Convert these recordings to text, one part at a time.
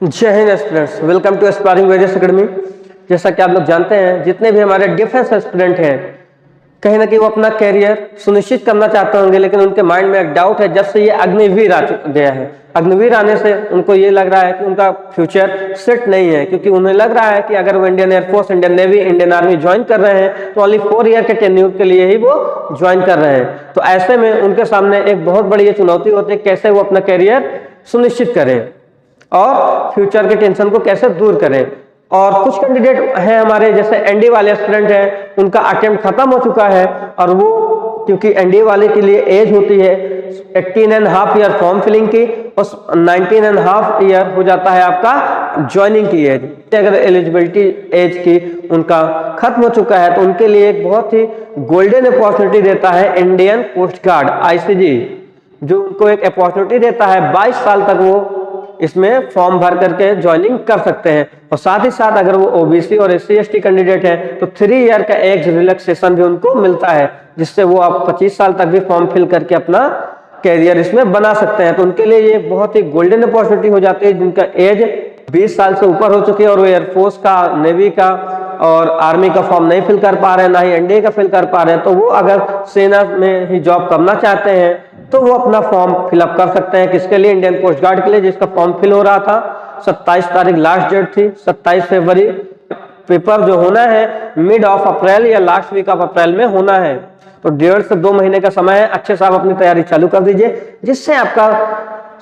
जय हिंद aspirants, welcome to aspiring various academy. जैसा कि आप लोग जानते हैं, जितने भी हमारे डिफेंस एस्पिरेंट हैं, कहीं ना कहीं वो अपना कैरियर सुनिश्चित करना चाहते होंगे, लेकिन उनके माइंड में एक डाउट है। जब से ये अग्निवीर आ गया है, अग्निवीर आने से उनको ये लग रहा है कि उनका फ्यूचर सेट नहीं है, क्योंकि उन्हें लग रहा है कि अगर वो Indian air force, Indian navy, Indian army join कर रहे हैं तो ओनली 4 ईयर के टेन्यूर के लिए ही वो ज्वाइन कर रहे हैं। तो ऐसे में उनके सामने एक बहुत बड़ी ये चुनौती होती है, कैसे वो अपना कैरियर सुनिश्चित करें और फ्यूचर के टेंशन को कैसे दूर करें। और कुछ कैंडिडेट हैं हमारे, जैसे एनडी वाले एस्पिरेंट हैं, उनका अटेम्प्ट खत्म हो चुका है और वो क्योंकि एनडी वाले के लिए एज होती है 18.5 ईयर फॉर्म फिलिंग की और 19.5 ईयर हो जाता है आपका ज्वाइनिंग की एज। अगर एलिजिबिलिटी एज की उनका खत्म हो चुका है तो उनके लिए एक बहुत ही गोल्डन अपॉर्चुनिटी देता है इंडियन कोस्ट गार्ड आईसीजी, जो उनको एक अपॉर्चुनिटी देता है 22 साल तक वो इसमें फॉर्म भर करके ज्वाइनिंग कर सकते हैं। और साथ ही साथ अगर वो ओबीसी और एससी एसटी कैंडिडेट है तो 3 ईयर का एज रिलैक्सेशन भी उनको मिलता है, जिससे वो आप 25 साल तक भी फॉर्म फिल करके अपना कैरियर इसमें बना सकते हैं। तो उनके लिए ये बहुत ही गोल्डन अपॉर्चुनिटी हो जाती है, जिनका एज 20 साल से ऊपर हो चुकी है और वो एयरफोर्स का, नेवी का और आर्मी का फॉर्म नहीं फिल कर पा रहे हैं, ना ही एनडीए का फिल कर पा रहे हैं। तो वो अगर सेना में ही जॉब करना चाहते हैं तो वो अपना फॉर्म फिलअप कर सकते हैं। किसके लिए? इंडियन कोस्ट गार्ड के लिए, जिसका फॉर्म फिल हो रहा था। 27 तारीख लास्ट डेट थी, 27 फरवरी पेपर जो होना है मिड ऑफ अप्रैल या लास्ट वीक ऑफ अप्रैल में होना है। तो 1.5 से 2 महीने का समय है। अच्छे से आप अपनी तैयारी चालू कर दीजिए, जिससे आपका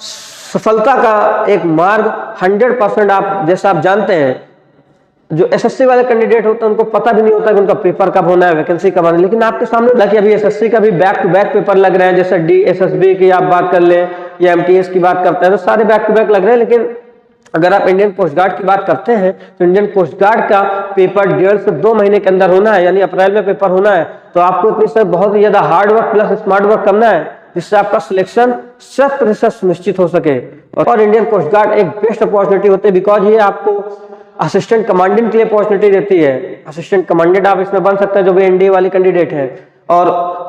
सफलता का एक मार्ग 100% आप, जैसा आप जानते हैं, जो एसएससी वाले कैंडिडेट होते हैं उनको पता भी नहीं होता कि उनका पेपर कब होना है, वैकेंसी कब आना है। लेकिन आपके सामने कि अभी एसएससी का भी बैक टू बैक पेपर लग रहे हैं, जैसे डीएसएसबी की आप बात कर लें या एमटीएस की बात करते हैं, तो सारे बैक टू बैक लग रहे हैं। लेकिन अगर आप इंडियन कोस्ट गार्ड की बात करते हैं तो इंडियन कोस्ट गार्ड का पेपर 1.5 से 2 महीने के अंदर होना है, यानी अप्रैल में पेपर होना है। तो आपको इतनी से बहुत ही ज्यादा hard work plus smart work करना है, जिससे आपका सिलेक्शन 100% सुनिश्चित हो सके। और इंडियन कोस्ट गार्ड एक बेस्ट अपॉर्चुनिटी होती है, बिकॉज ये आपको असिस्टेंट कमांडेंट के लिए अपॉर्चुनिटी देती है। असिस्टेंट कमांडेंट आप इसमें बन सकते हैं, जो भी एनडीए वाले कैंडिडेट है। और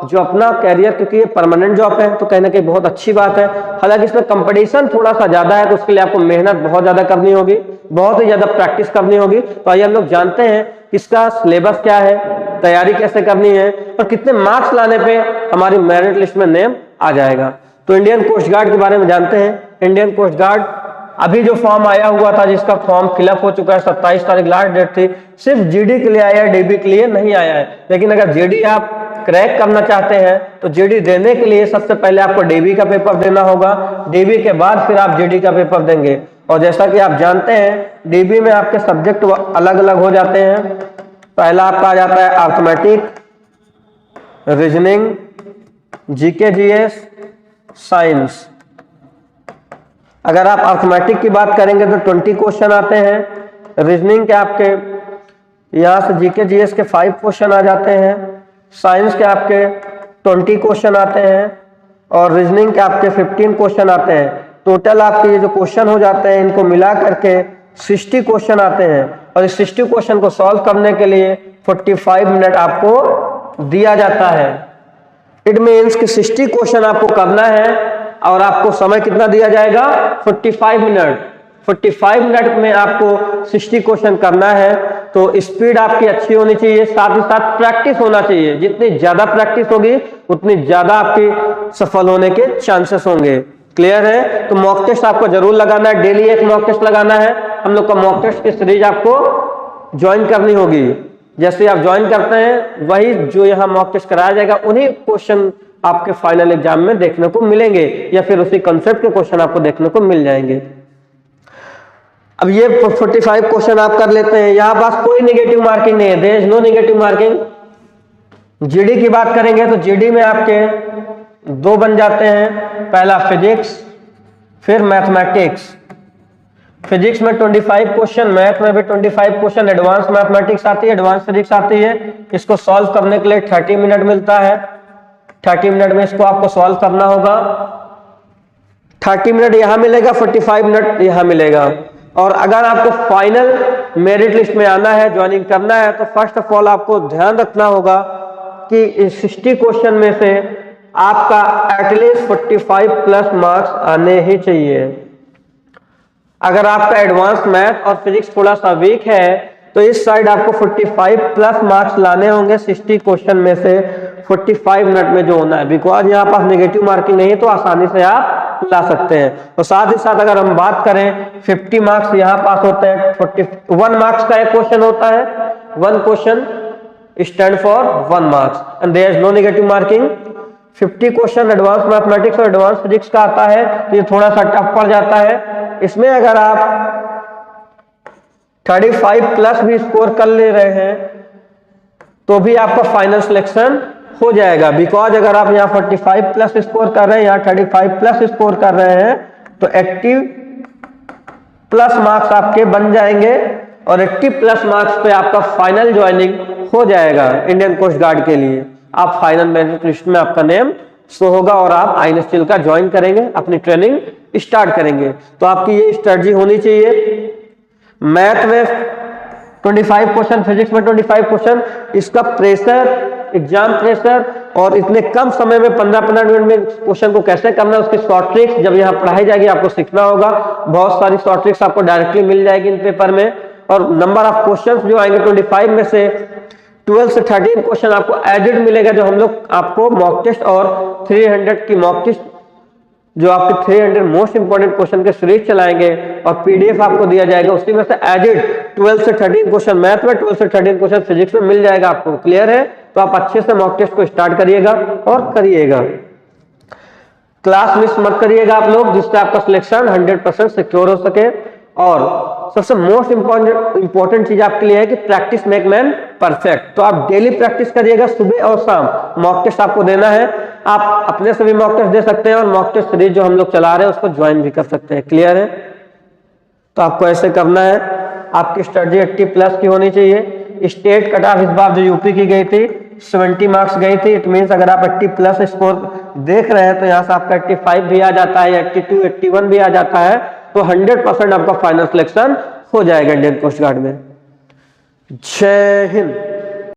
जो अपना कैरियर, क्योंकि ये परमानेंट जॉब है तो कहीं ना कहीं बहुत अच्छी बात है। हालांकि इसमें कंपटीशन थोड़ा सा ज्यादा है, तो उसके लिए आपको मेहनत बहुत ज्यादा करनी होगी, बहुत ही ज्यादा प्रैक्टिस करनी होगी। तो आइए हम लोग जानते हैं इसका सिलेबस क्या है, तैयारी कैसे करनी है और कितने मार्क्स लाने पे हमारी मेरिट लिस्ट में नेम आ जाएगा। तो इंडियन कोस्ट गार्ड के बारे में जानते हैं। इंडियन कोस्ट गार्ड अभी जो फॉर्म आया हुआ था, जिसका फॉर्म फिलअप हो चुका है, 27 तारीख लास्ट डेट थी, सिर्फ जीडी के लिए आया है, डीबी के लिए नहीं आया है। लेकिन अगर जीडी आप क्रैक करना चाहते हैं तो जीडी देने के लिए सबसे पहले आपको डीबी का पेपर देना होगा, डीबी के बाद फिर आप जीडी का पेपर देंगे। और जैसा कि आप जानते हैं, डीबी में आपके सब्जेक्ट अलग अलग हो जाते हैं। पहला आपका आ जाता है arithmetic, reasoning, GK GS, science. अगर आप अर्थमेटिक की बात करेंगे तो 20 क्वेश्चन आते हैं। रीजनिंग के आपके यहाँ से जीके जीएस के 5 क्वेश्चन आ जाते हैं। साइंस के आपके 20 क्वेश्चन आते हैं और रीजनिंग के आपके 15 क्वेश्चन आते हैं। टोटल आपके ये जो क्वेश्चन हो जाते हैं, इनको मिला करके 60 क्वेश्चन आते हैं। और इस 60 क्वेश्चन को सॉल्व करने के लिए 45 मिनट आपको दिया जाता है। इट मीन्स कि 60 क्वेश्चन आपको करना है और आपको समय कितना दिया जाएगा? 45 मिनट। 45 मिनट में आपको 60 क्वेश्चन करना है। तो स्पीड आपकी अच्छी होनी चाहिए, साथ ही साथ प्रैक्टिस होना चाहिए। जितनी ज्यादा प्रैक्टिस होगी उतनी ज्यादा आपकी सफल होने के चांसेस होंगे। क्लियर है? तो मॉक टेस्ट आपको जरूर लगाना है, डेली एक मॉक टेस्ट लगाना है। हम लोग का मॉक टेस्ट की सीरीज आपको ज्वाइन करनी होगी। जैसे आप ज्वाइन करते हैं, वही जो यहाँ मॉक टेस्ट कराया जाएगा, उन्हीं क्वेश्चन आपके फाइनल एग्जाम में देखने को मिलेंगे, या फिर उसी कंसेप्ट के क्वेश्चन आपको देखने को मिल जाएंगे। अब ये 45 क्वेश्चन आप कर लेते हैं। यहाँ पास कोई नेगेटिव मार्किंग नहीं है, there is no negative marking. GD की बात करेंगे तो जीडी में आपके 2 बन जाते हैं। पहला फिजिक्स, फिर मैथमेटिक्स। फिजिक्स में 25 क्वेश्चन, मैथ में भी 25 क्वेश्चन। एडवांस मैथमेटिक्स आती है, एडवांस फिजिक्स आती है। इसको सॉल्व करने के लिए 30 मिनट मिलता है। 30 मिनट में इसको आपको सॉल्व करना होगा। 30 मिनट यहां मिलेगा, 45 मिनट यहां मिलेगा। और अगर आपको फाइनल मेरिट लिस्ट में आना है, ज्वाइनिंग करना है, तो फर्स्ट ऑफ ऑल आपको ध्यान रखना होगा कि इस 60 क्वेश्चन में से आपका एटलीस्ट 45 प्लस मार्क्स आने ही चाहिए। अगर आपका एडवांस मैथ और फिजिक्स थोड़ा सा वीक है तो इस साइड आपको 45 प्लस मार्क्स लाने होंगे 60 क्वेश्चन में से 45 मिनट में जो होना है, बिकॉज यहाँ पास नेगेटिव मार्किंग नहीं है तो आसानी से आप ला सकते हैं। और साथ ही साथ अगर हम बात करें 50 मार्क्स यहाँ पास होते हैं, 41 मार्क्स का एक क्वेश्चन होता है, 1 question stand for 1 marks and there is no negative marking. 50 question advance mathematics और एडवांस फिजिक्स का आता है तो ये थोड़ा सा टफ पड़ जाता है। इसमें अगर आप 35 प्लस भी स्कोर कर ले रहे हैं तो भी आपका फाइनल सिलेक्शन हो जाएगा, बिकॉज अगर आप यहाँ 45 प्लस स्कोर कर रहे हैं, यहाँ 35 प्लस स्कोर कर रहे हैं तो 80 प्लस मार्क्स आपके बन जाएंगे और 80 प्लस मार्क्स पे आपका फाइनल ज्वाइनिंग हो जाएगा इंडियन कोस्ट गार्ड के लिए। आप फाइनल मेरिट लिस्ट में आपका नेम शो होगा और आप आईएनएस स्टील का ज्वाइन करेंगे, अपनी ट्रेनिंग स्टार्ट करेंगे। तो आपकी ये स्ट्रेटजी होनी चाहिए। मैथ में 25 क्वेश्चन, फिजिक्स में 25 क्वेश्चन, इसका प्रेशर, एग्जाम प्रेशर और इतने कम समय में 15-15 मिनट में क्वेश्चन को कैसे करना है उसकी शॉर्ट ट्रिक्स जब यहाँ पढ़ाई जाएगी आपको सीखना होगा। बहुत सारी शॉर्ट ट्रिक्स आपको डायरेक्टली मिल जाएगी इन पेपर में। और नंबर ऑफ क्वेश्चंस जो आएंगे 25 में से 12 से 13 क्वेश्चन आपको एडेड मिलेगा, जो हम लोग आपको मॉक टेस्ट और 300 की मॉक टेस्ट जो आपके 300 मोस्ट इंपोर्टेंट क्वेश्चन के सीरीज चलाएंगे और पीडीएफ आपको दिया जाएगा, उसी में से एडेड 12 से 13 क्वेश्चन मैथ में, 12 से 13 क्वेश्चन फिजिक्स में मिल जाएगा आपको। क्लियर है? तो आप अच्छे से मॉक टेस्ट को स्टार्ट करिएगा और करिएगा। क्लास मिस मत करिएगा आप लोग, जिससे आपका सिलेक्शन 100% सिक्योर हो सके। और सबसे मोस्ट इंपॉर्टेंट चीज आपके लिए है कि प्रैक्टिस मेक मैन परफेक्ट। तो आप डेली प्रैक्टिस करिएगा, सुबह और शाम मॉक टेस्ट आपको देना है। आप अपने से भी मॉक टेस्ट दे सकते हैं और मॉक टेस्ट सीरीज जो हम लोग चला रहे हैं उसको ज्वाइन भी कर सकते हैं। क्लियर है? तो आपको ऐसे करना है। आपकी स्ट्रेटजी 80 प्लस की होनी चाहिए। स्टेट कट ऑफ इस बार जो यूपी की गई थी 70 मार्क्स गई थी। इट मीन्स अगर आप 80 प्लस स्कोर देख रहे हैं तो यहाँ से आपका 85 भी आ जाता है, 82, 81 भी आ जाता है, तो 100% आपका फाइनल सिलेक्शन हो जाएगा इंडियन कोस्ट गार्ड में। जय हिंद।